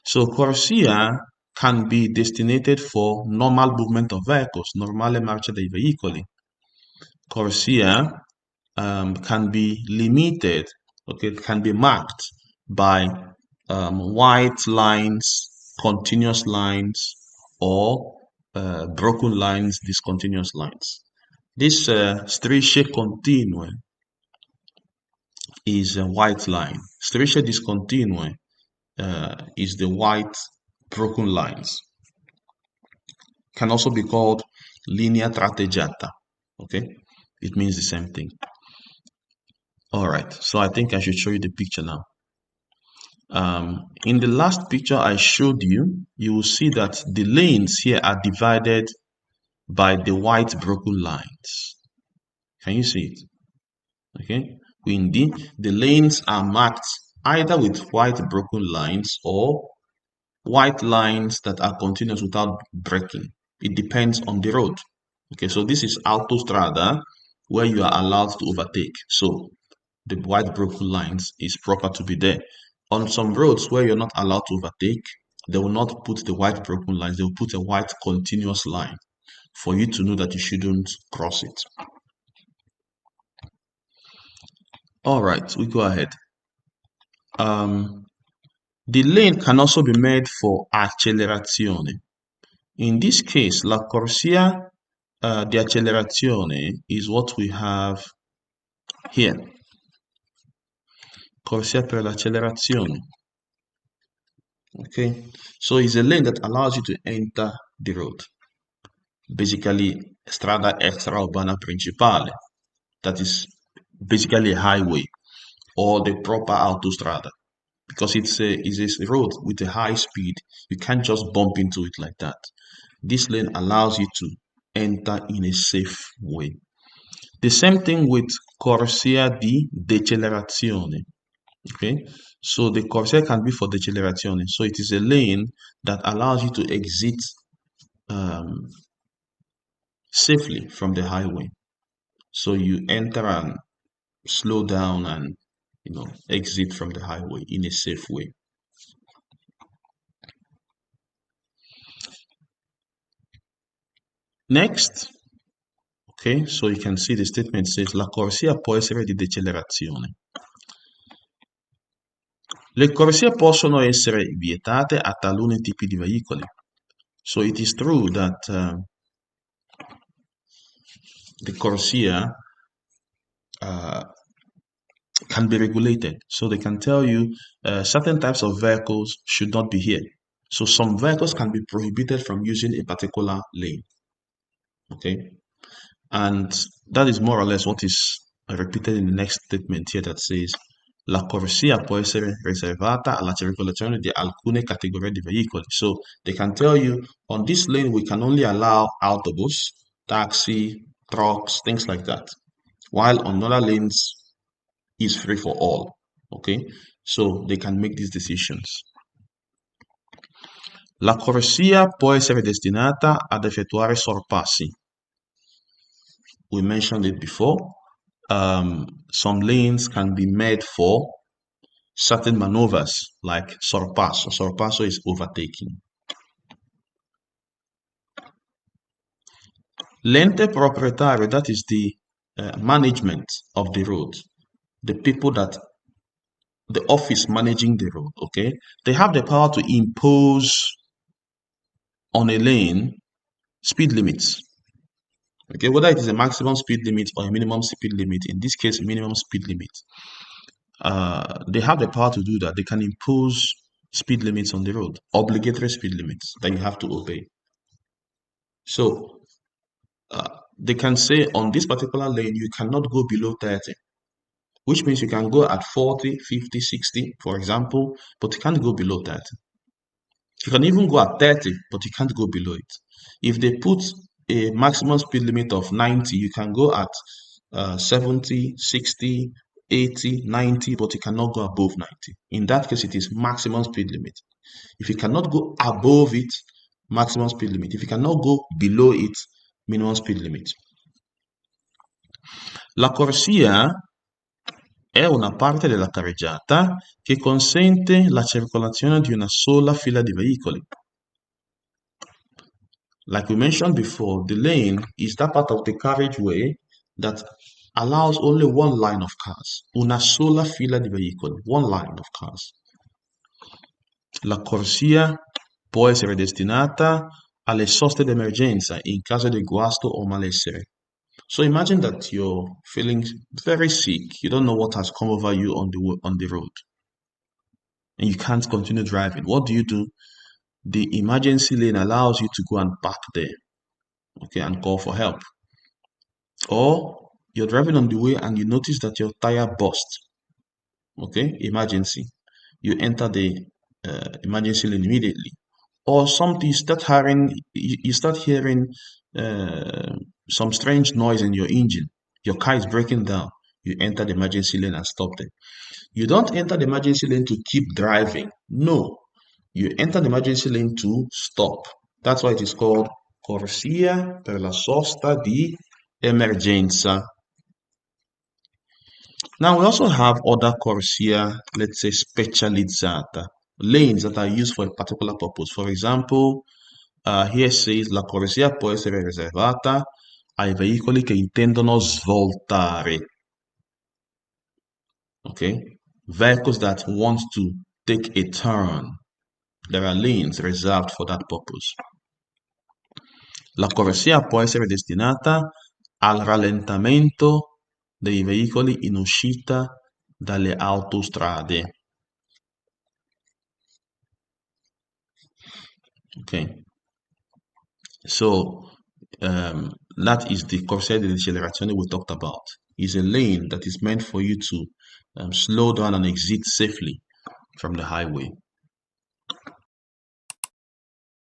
So Corsia can be destinated for normal movement of vehicles, normale marcia dei veicoli. Corsia can be limited, okay, can be marked by white lines, continuous lines, or broken lines, discontinuous lines. This strisce continue is a white line. Strisce discontinue is the white broken lines. Can also be called linea tratteggiata. Okay, it means the same thing. All right, so I think I should show you the picture now. In the last picture I showed you, you will see that the lanes here are divided by the white broken lines. Can you see it? Okay, quindi the lanes are marked either with white broken lines or white lines that are continuous without breaking. It depends on the road. Okay, so this is autostrada where you are allowed to overtake. So the white broken lines is proper to be there. On some roads where you're not allowed to overtake, they will not put the white broken lines, they will put a white continuous line for you to know that you shouldn't cross it. All right, we go ahead. The lane can also be made for accelerazione. In this case, la corsia di accelerazione is what we have here. Corsia per l'accelerazione. Okay, so it's a lane that allows you to enter the road. Basically, strada extraurbana principale. That is basically a highway or the proper autostrada. Because it's a road with a high speed, you can't just bump into it like that. This lane allows you to enter in a safe way. The same thing with corsia di decelerazione. Okay, so the corsia can be for decelerazione. So it is a lane that allows you to exit safely from the highway. So you enter and slow down and exit from the highway in a safe way. Next, okay, so you can see the statement says la corsia può essere di decelerazione. Le corsie possono essere vietate a taluni tipi di veicoli. So it is true that the corsia can be regulated. So they can tell you certain types of vehicles should not be here. So some vehicles can be prohibited from using a particular lane. Okay, and that is more or less what is repeated in the next statement here that says la corsia può essere riservata alla circolazione di alcune categorie di veicoli. So they can tell you on this lane we can only allow autobus, taxi, trucks, things like that, while on other lanes is free for all. Okay, so they can make these decisions. La corsia può essere destinata ad effettuare sorpassi. We mentioned it before. Some lanes can be made for certain maneuvers like sorpasso. Sorpasso is overtaking. L'ente proprietario, that is the management of the road. The people that, the office managing the road, okay? They have the power to impose on a lane speed limits. Okay, whether it is a maximum speed limit or a minimum speed limit, in this case, minimum speed limit. They have the power to do that. They can impose speed limits on the road, obligatory speed limits that you have to obey. So they can say on this particular lane, you cannot go below 30, which means you can go at 40, 50, 60, for example, but you can't go below 30. You can even go at 30, but you can't go below it. If they put a maximum speed limit of 90, you can go at 70, 60, 80, 90, but you cannot go above 90. In that case, it is maximum speed limit. If you cannot go above it, maximum speed limit. If you cannot go below it, minimum speed limit. La corsia È una parte della carreggiata che consente la circolazione di una sola fila di veicoli. Like we mentioned before, the lane is that part of the carriageway that allows only one line of cars. Una sola fila di veicoli, one line of cars. La corsia può essere destinata alle soste d'emergenza in caso di guasto o malessere. So imagine that you're feeling very sick. You don't know what has come over you on the road, and you can't continue driving. What do? The emergency lane allows you to go and park there, okay, and call for help. Or you're driving on the way and you notice that your tire burst, okay, emergency. You enter the emergency lane immediately. Or something you start hearing uh, some strange noise in your engine. Your car is breaking down. You enter the emergency lane and stop there. You don't enter the emergency lane to keep driving. No, you enter the emergency lane to stop. That's why it is called corsia per la sosta di emergenza. Now we also have other corsia, let's say specializzata, lanes that are used for a particular purpose. For example, here says la corsia può essere riservata ai veicoli che intendono svoltare. Okay, vehicles that want to take a turn. There are lanes reserved for that purpose. La corsia può essere destinata al rallentamento dei veicoli in uscita dalle autostrade. Okay, so that is the corsia di decelerazione we talked about. It's a lane that is meant for you to slow down and exit safely from the highway.